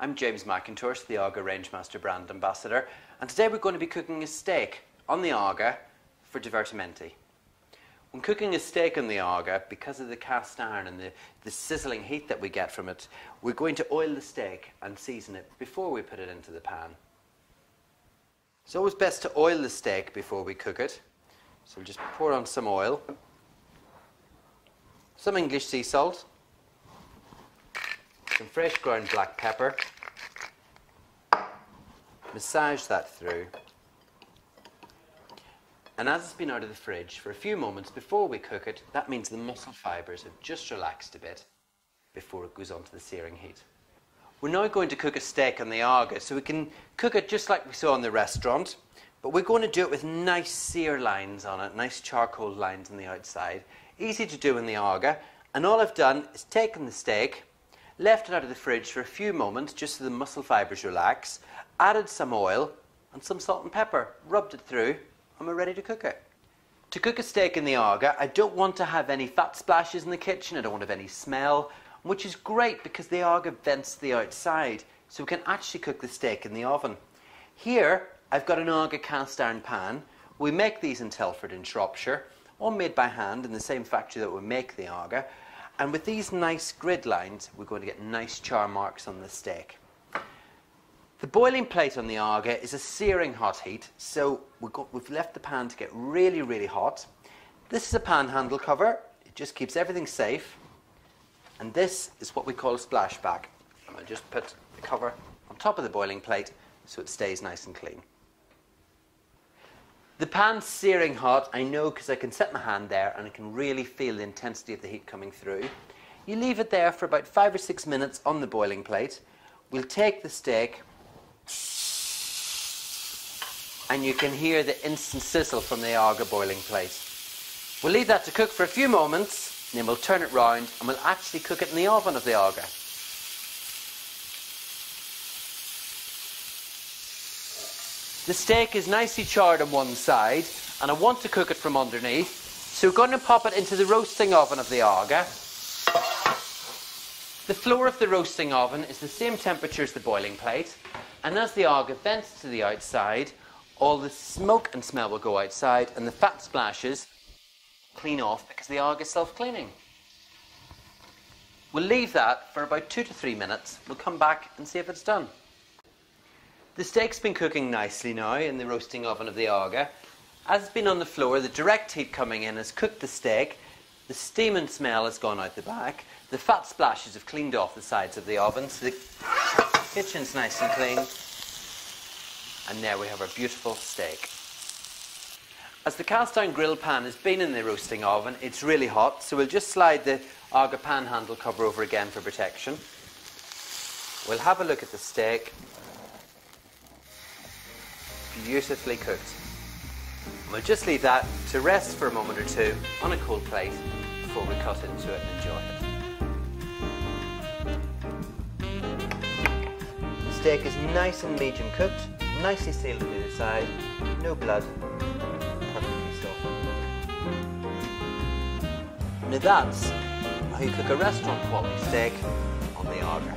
I'm James McIntosh, the Aga Rangemaster brand ambassador, and today we're going to be cooking a steak on the Aga for Divertimenti. When cooking a steak on the Aga, because of the cast iron and the sizzling heat that we get from it, we're going to oil the steak and season it before we put it into the pan. It's always best to oil the steak before we cook it. So we'll just pour on some oil, some English sea salt, some fresh ground black pepper, massage that through, and as it's been out of the fridge for a few moments before we cook it, that means the muscle fibres have just relaxed a bit before it goes on to the searing heat. We're now going to cook a steak on the Aga, so we can cook it just like we saw in the restaurant, but we're going to do it with nice sear lines on it, nice charcoal lines on the outside. Easy to do in the Aga, and all I've done is taken the steak, left it out of the fridge for a few moments just so the muscle fibres relax, added some oil and some salt and pepper, rubbed it through, and we're ready to cook it. To cook a steak in the Aga, I don't want to have any fat splashes in the kitchen, I don't want to have any smell, which is great because the Aga vents to the outside, so we can actually cook the steak in the oven. Here, I've got an Aga cast iron pan. We make these in Telford in Shropshire, all made by hand in the same factory that we make the Aga. And with these nice grid lines, we're going to get nice char marks on the steak. The boiling plate on the Aga is a searing hot heat, so we've left the pan to get really, really hot. This is a pan handle cover. It just keeps everything safe. And this is what we call a splashback. I'll just put the cover on top of the boiling plate so it stays nice and clean. The pan's searing hot, I know, because I can set my hand there and I can really feel the intensity of the heat coming through. You leave it there for about 5 or 6 minutes on the boiling plate. We'll take the steak and you can hear the instant sizzle from the Aga boiling plate. We'll leave that to cook for a few moments, and then we'll turn it round and we'll actually cook it in the oven of the Aga. The steak is nicely charred on one side, and I want to cook it from underneath, so we're going to pop it into the roasting oven of the Aga. The floor of the roasting oven is the same temperature as the boiling plate, and as the Aga vents to the outside, all the smoke and smell will go outside, and the fat splashes clean off because the Aga is self-cleaning. We'll leave that for about 2 to 3 minutes. We'll come back and see if it's done. The steak's been cooking nicely now in the roasting oven of the Aga. As it's been on the floor, the direct heat coming in has cooked the steak. The steam and smell has gone out the back. The fat splashes have cleaned off the sides of the oven, so the kitchen's nice and clean. And there we have our beautiful steak. As the cast iron grill pan has been in the roasting oven, it's really hot, so we'll just slide the Aga pan handle cover over again for protection. We'll have a look at the steak. Beautifully cooked. We'll just leave that to rest for a moment or two on a cold plate before we cut into it and enjoy it. The steak is nice and medium cooked, nicely sealed on the side, no blood, perfectly soft. Now that's how you cook a restaurant quality steak on the Aga.